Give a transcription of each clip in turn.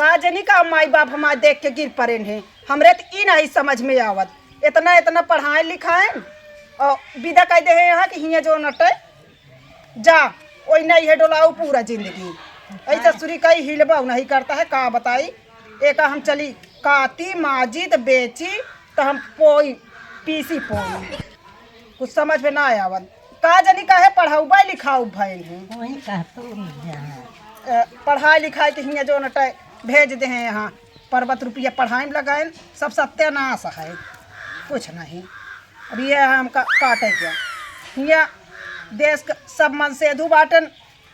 का जनी का माई बाप हमारे देख के गिर पड़े हैं। हमरे तो ई नहीं समझ में आवत, इतना इतना पढ़ाए लिखाए और विदा कह दे यहाँ कि हियाँ जो नटे जा वही नहीं है डोलाऊ पूरा जिंदगी ऐसा सुरी कई हिलबा नहीं करता है। का बताई एक हम चली काती माजिद बेची तो हम पोई पीसी पोई कुछ समझ में ना आवत। का जनी का है पढ़ाऊबा लिखाऊ भैल हैं पढ़ाई लिखाई के हियाँ जो नटे भेज दे हैं यहाँ पर्वत रुपया पढ़ाई में लगाए सब सत्यानाश है कुछ नहीं। अब ये हम काटे क्या हियाँ देश का सब मन से अधू बाटन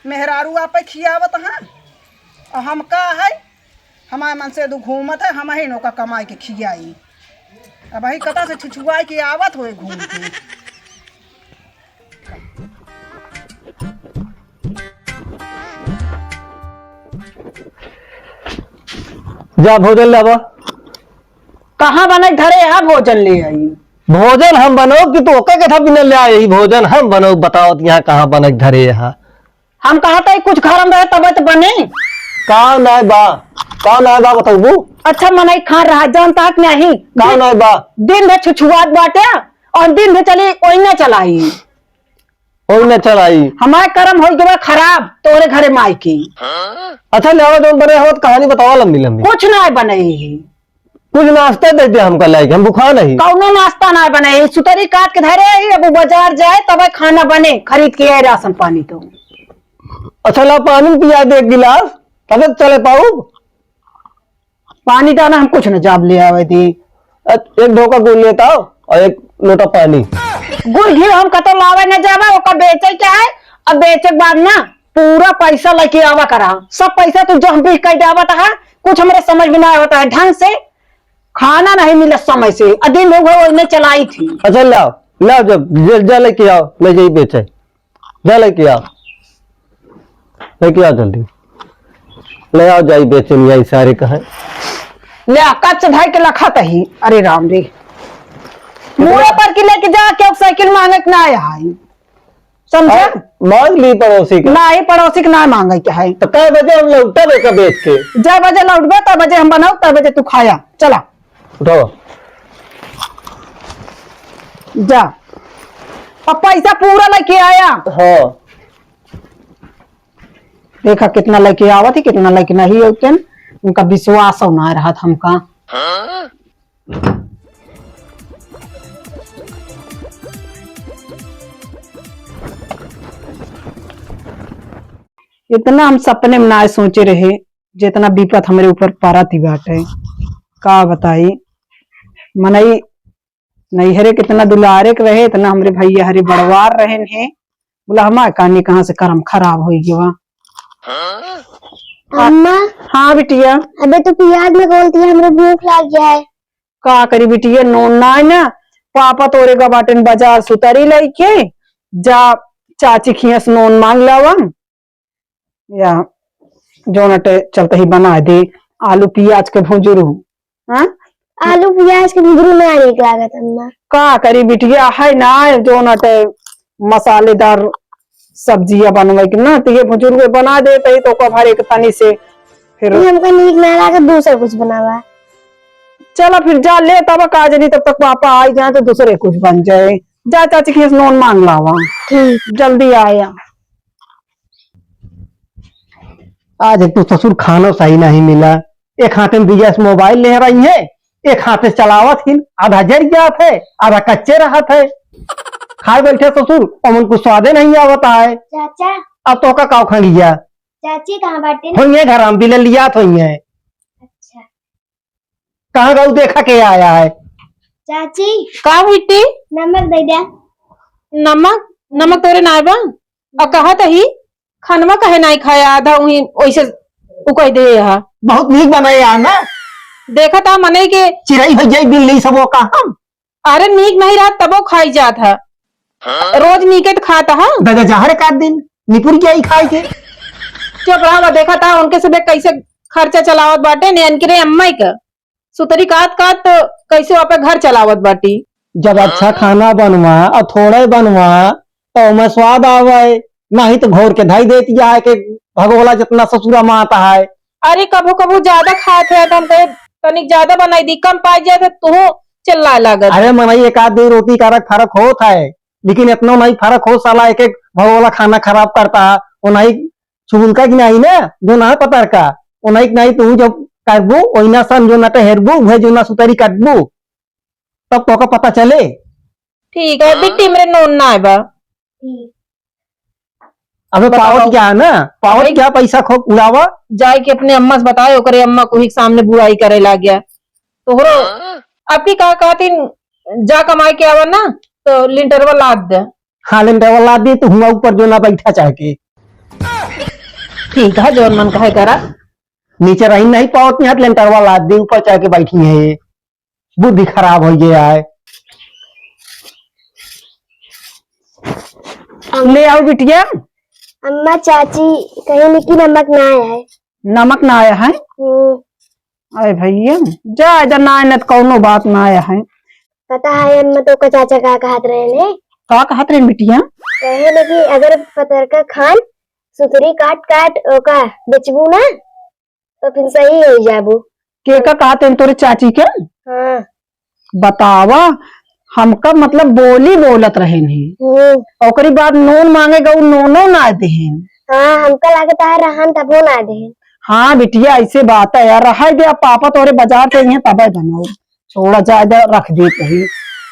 मेहरारू आप खियावत हैं और हम का है हमारे मन से अधू घूमत है हम ही नौका कमाई के खियाई। अब वही कता से छुछुआई के आवत हुए घूम के। जा भोजन लावा। कहाँ बने धरे यहाँ भोजन ले आई? भोजन हम बनो कि तो के था बिना ले आई भोजन हम बनो बताओ यहाँ कहाँ बने धरे यहाँ। हम कहा था कुछ घर में रहे तब तो बने कौन है बा बताऊ। अच्छा मनाई खा रहा जानता कि नहीं कौन है बा दिन भर छुछुआत बाटे और दिन भर चली कोई न चलाई कोई न चलाई हमारे कर्म हो गया खराब तोरे घरे माई की। अच्छा ले जो बने हो तो कहानी बताओ लंबी लंबी। कुछ ना बने कुछ नाश्ता दे दे हमका लाइक हम भूखा नहीं कौनो नाश्ता ना बने सुतरी काट के धरे आई अब बाजार जाए तब खाना बने खरीद के आए राशन पानी तो। अच्छा ला पानी पिया दे एक गिलास तब चले पाऊ। पानी डाना हम कुछ न जाब ले आवे थी एक ढोका गुड़ लेता और एक लोटा पानी। गुड़ घी हम कतो लावे न जावे ओका बेचे क्या है अब बेचे के बाद ना पूरा पैसा लेके आवा करा सब पैसा तू जो हम भी कह देवत है कुछ हमारे समझ में ना होता है ढंग से खाना नहीं मिला समय से अधीन लोग ने चलाई थी। अच्छा लाओ लाओ जब जा लेके आओ ले जाइए बेचे जा लेके आओ जल्दी ले आओ जाई बेचे नहीं सारे कहे ले कच्च धाई के लखा ही। अरे राम रे मुँह पर के लेके जाके साइकिल मांगे ना आई समझे मांग ली पड़ोसी के ना ही पड़ोसी के ना मांगे क्या है। तो कै बजे हम लौटा देकर बेच के जब बजे लौटबे तब बजे हम बनाओ तब बजे तू खाया चला उठाओ जा और पैसा पूरा लेके आया। हाँ देखा कितना लेके आवा थी कितना लेके नहीं होते उनका विश्वास होना रहा था हमका। इतना हम सपने में ना सोचे रहे जितना विपत हमारे ऊपर पारा थी बाटे का बताई मनई नहीं हरे कितना दुलारे के रहे इतना हमरे भैया हरे बड़वार रहे हैं बोला हमारे कहानी कहाँ से कर्म खराब हो गया। अम्मा हाँ बिटिया अबे तो प्याज में बोलती है हमरे भूख लग गया है। का करी बिटिया नोन ना ना पापा तोरे का बाटन बाजार सुतरी लेके जा चाची खियस नोन मांग लावा या जो नटे चलते ही बना दे आलू प्याज के भुजुरू। हाँ आलू प्याज के भुजरू में आने लागत अम्मा। का करी बिटिया है ना जो नटे मसालेदार सब्जियां बनवे के ना तो ये भुजुर्ग बना देते ही तो भर एक तनी से फिर हमको नीक ना लगा दूसरा कुछ बनावा। चलो फिर जा ले तब काज नहीं तब तक पापा आई जाए तो दूसरे कुछ बन जाए। जा चाची खीस नोन मांग लावा जल्दी आया। आज एक तो ससुर खाना सही नहीं मिला एक हाथे में दिया मोबाइल ले रही है एक हाथे चलावत ही आधा जड़ जात है आधा कच्चे रहत है खाए बैठे ससुर और उनको स्वादे नहीं आवता है। चाचा अब तो का काव खंगिया चाची कहाँ बाटे होइए घर हम भी ले लिया तो अच्छा कहाँ गऊ देखा के आया है। चाची का बेटी नमक दे दिया। नमक नमक तोरे नायबा और कहा ही खानवा कहे नहीं खाया आधा वही वैसे कह दे यहाँ बहुत नीक बनाए यार ना देखा था मने के चिड़ई हो जाए बिल्ली सब वो कहा अरे नीक नहीं रहा तबो खाई जात है रोज नीके तो खाता है दादा जहर का दिन निपुर क्या ही खाए के चुप रहा देखा था उनके से कैसे खर्चा चलावत बाटे ने अनकरे अम्मा का सुतरी काट काट तो कैसे वहाँ पे घर चलावत बाटी। जब अच्छा खाना बनवा और थोड़े बनवा तो मैं स्वाद आवे नहीं तो घोर के ढाई देती है कि भगोला जितना ससुरा माता है अरे कभू कभू ज्यादा खाते हैं तो हम कहे तनिक ज्यादा बनाई दी, कम पाई जाए तो तू चिल्लाए लागत। अरे मनई एक आध दो रोटी का फर्क होता है, लेकिन इतना नहीं फर्क हो साला एक एक भाव वाला खाना खराब करता है। वो नहीं चुगुल का कि नहीं ना जो ना पतर का वो नहीं तू जब काटबू वही सन जो ना हेरबू वह जो ना सुतरी काटबू तब तो का पता चले। ठीक है बिट्टी मेरे नोन ना है बा। ठीक। अबे पावत क्या है ना, पावत क्या पैसा खो उड़ावा। जाए के अपने अम्मा से बताए ओकरे अम्मा को ही सामने बुराई करे ला गया तो हो आपकी कहा कहती जा कमाई के आवा ना तो लिंटरवा लाद दे। हाँ लेंटे वाला दी तो हुआ ऊपर जो ना बैठा चाह के ठीक है जो मन कहे करा। नीचे रही नहीं पावत नहीं हाथ लेंटर वाला दी ऊपर चाह के बैठी है। ये बुद्धि खराब हो गया है। ले आओ बिटिया। अम्मा चाची कहीं निकी नमक ना आया है। नमक ना आया है? अरे भैया जा इधर ना आने तो कौनो बात ना आया है। पता है अम्मा तो का चाचा का कहत रहे ने का कहत रहे बिटिया? कहे ने कि अगर पतरका खान सुतरी काट काट ओका बेचबू ना तो फिर सही हो जाबू। के का कहते हैं तोरे चाची के? हाँ। बतावा हमका मतलब बोली बोलत रहे नहीं ओकरी बाद नोन मांगेगा वो नोनो ना दे। हाँ हमका लागत है रहन तब हो ना दे। हाँ बिटिया ऐसे बात है यार, रहा दे पापा तोरे बाजार से यहाँ तब बनाओ थोड़ा ज्यादा रख दे कहीं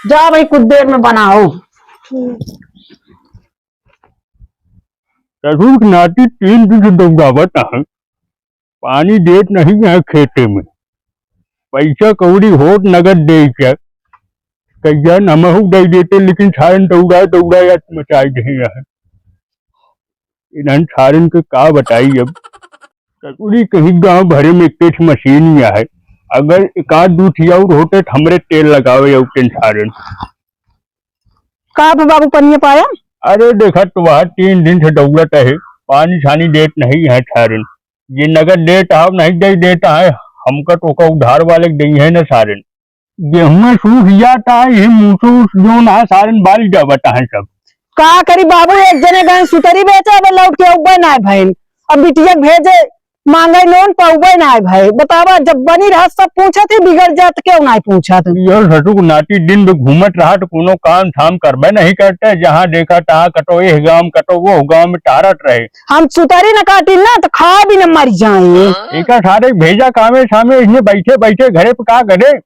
जा भाई कुछ देर में बनाओ। नाटी 3 दिन से दौड़ावत है, पानी देत नहीं है खेते में, पैसा कौड़ी होत नगद दे क्या कैया नमहू दे देते लेकिन सारन दौड़ा दौड़ा या मचाई दे है। इन्हन सारन के का बताई अब ककुड़ी कहीं गांव भरे में कुछ मशीन है, अगर एक आध दूठी और होते तो हमरे तेल लगावे उठन सारन। का बाबू पनिया पाया? अरे देखा तो वह 3 दिन से दौड़त है, पानी छानी देत नहीं है सारन, ये नगद देता है नहीं दे देता है हमका तो का उधार वाले दे है न सारन। गेहूं सूख जाता है मूसू जो ना सारन बाल जावता है सब। का करी बाबू एक जने गए सुतरी बेचे अब लौट के उबे ना भाई अब बिटिया भेजे मांगे नोन पौबे ना भाई बतावा जब बनी रहा सब पूछा थे बिगड़ जात क्यों ना पूछा थे। यार ससुर नाटी दिन में घूमत रहा तो कोनो काम धाम करबे नहीं करते, जहाँ देखा तहाँ कटो ये गांव कटो वो गांव में टारत रहे। हम सुतरी न काटी ना तो खा भी न मर जाए। एक सारे भेजा कामे सामे इसने बैठे बैठे घरे पे का करे।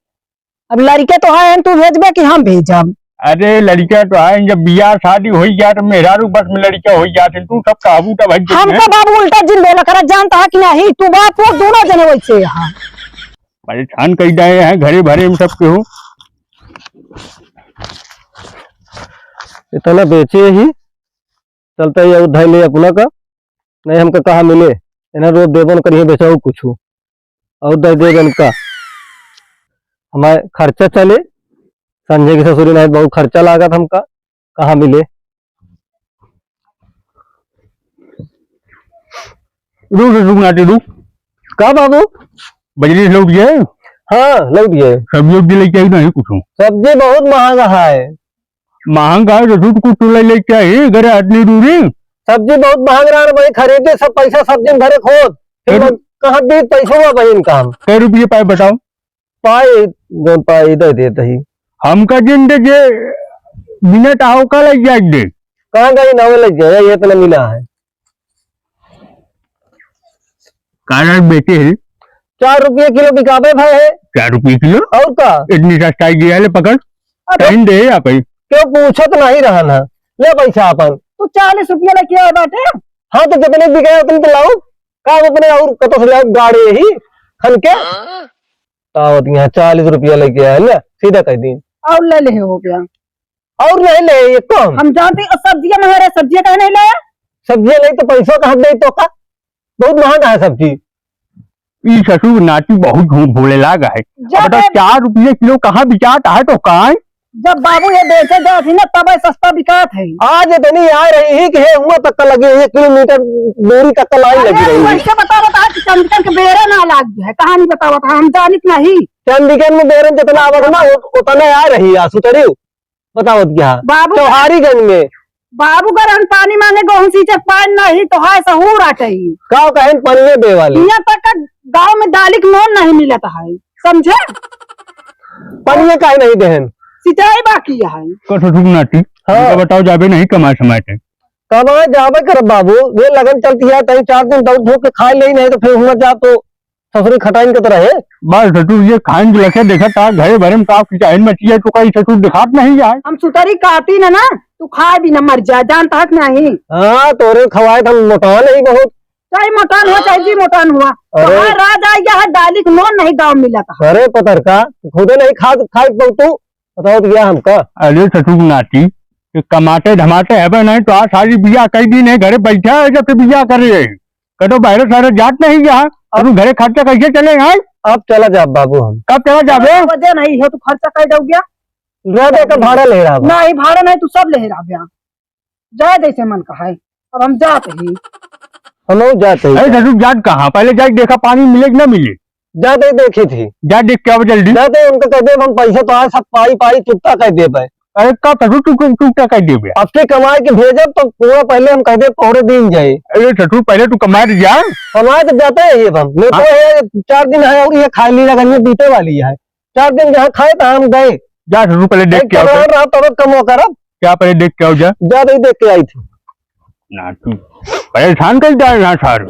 अब लड़के तो है तू भेजबे कि हम भेजब? अरे लड़का तो है जब बियाह शादी हो गया तो मेहरारू बस में लड़का हो जाते तू सब काबू का भाई। हमका बाबू उल्टा जिन बोला कर जानता है कि नहीं तू बात वो दोनों जने वैसे यहाँ परेशान कर गए हैं घरे भरे में सबके हो। इतना बेचे ही चलता है उधार ले अपना का नहीं हमको कहा मिले इन्हें रोज देवन करिए बेचाओ कुछ और दे देवन का हमारे खर्चा चले। संजय की ससुरी नहीं बहुत खर्चा लागत हमका कहाँ मिले। रुक नाटी रुक का बाबू बजरी लौट गए? हाँ लौट गए। सब्जी उब्जी लेके आई नहीं कुछ? सब्जी बहुत महंगा है। महंगा है तो कुछ तो लेके आई घरे आदमी दूरी। सब्जी बहुत महंग रहा है भाई खरीदे सब पैसा सब्जी घरे खोद फिर कहाँ दी पैसा हुआ बहन काम। कै रुपये पाए बताओ? पाए जो पाए इधर देते ही हमका दिन दे जे मिनट आओ का लग जाए दे कहाँ गई नवे लग गया ये इतना मिला है। कारण बेचे है 4 रुपये किलो बिकाबे भाई है। 4 रुपये किलो और का इतनी सस्ताई गया ले पकड़ टाइम दे आप क्यों पूछो तो नहीं रहा ना ले पैसा अपन तू 40 रुपया लेके आए बाटे। हाँ तो जितने बिके उतने तो लाओ का अपने और कतो से लाओ गाड़ी ही खन के तावत यहाँ 40 रुपया लेके आया ना सीधा कह दी और ले ले हो गया और नहीं ले ये कम हम जानते सब्जियां महंगा सब्जियां कहीं नहीं लाया। सब्जी नहीं तो पैसों का हद नहीं तो का बहुत महंगा है सब्जी। ये ससुर नाटी बहुत झूठ बोले लागा है। बता 4 रुपये किलो कहाँ बिचाता है तो कहाँ जब बाबू ये बेचे जाती ना तब सस्ता बिकात है। आज इतनी आ रही है कि हुआ तक का लगी 1 किलोमीटर दूरी तक का लाइन लगी रही है। वैसे बता कि चंदिकन के बेरा ना लाग गया है कहानी बतावा था हम जानित नहीं। चंदिकन में बेरन जितना आवत ना उतना आ रही है सुतरी बतावत क्या बाबू चौहारीगंज में बाबू गरम पानी मांगे गेहूं सींचे पानी नहीं तो है सहूर आटे का कहें पनिये बे वाले यहाँ तक गांव में दालिक नोन नहीं मिलता है, समझे? पानी काहे नहीं देहन? सिंचाई बाकी है। कसो ठुक नाटी हाँ। इनका बताओ जाबे नहीं कमा समाते कमाए जाबे कर बाबू, वे लगन चलती है तई 4 दिन दौड़ धो के खाए नहीं तो फिर हुआ जा तो ससुरी खटाइन के तरह है। बस ससुर ये खान लखे देखा था घरे भरे में का किचाइन मची है तो कहीं ससुर दिखात नहीं जाए। हम सुतरी कहती ना तू खाए भी न मर जा, जानता है कि नहीं? हाँ तोरे खवाए हम मोटा नहीं बहुत। चाहे मोटान हुआ चाहे जी मोटान हुआ, अरे। तो राज आ गया है दालिक नोन नहीं गाँव मिला था। अरे पतर का खुदे नहीं खाए तू बताओ दिया हमका। अरे ससुर नाटी कि कमाते धमाते है नहीं तो आज सारी बिया कई दिन है घरे बैठा है जब से बिया कर रहे हैं कदो बाहर सारे जात नहीं जा अब घरे खर्चा कैसे चले हैं? अब चला जा बाबू, हम कब चला जाबे? वजह नहीं है तू खर्चा कर दो गया रोडे का भाड़ा ले रहा बा। नहीं, भाड़ा नहीं, तू सब ले रहा ब्याह जाए जैसे मन का है। अब हम जाते ही हम जाते ही अरे ससुर जात कहाँ पहले जाके देखा पानी मिले कि ना मिले? जाते ही देखी थी। जा देख के आओ जल्दी। जाते उनको कह दे हम पैसा तो आज सब पाई पाई चुकता कह दे पाए। अरे कब ससुर तू क्या कह देबे? अपने कमाए के भेजब तो पूरा पहले हम कह दे पौड़े दिन जाए। अरे ससुर पहले तू कमा जा। कमाए तो जाते हैं ये हम मेरे को ये 4 दिन है और ये खाई ली लगन में बीते वाली है। 4 दिन जहाँ खाए तो हम गए जा ससुर पहले देख के आओ। रहा तब कमो करब। क्या पहले देख के आओ जा। जाते ही देख के आई थी। ना तू परेशान कर जाए ना सारू।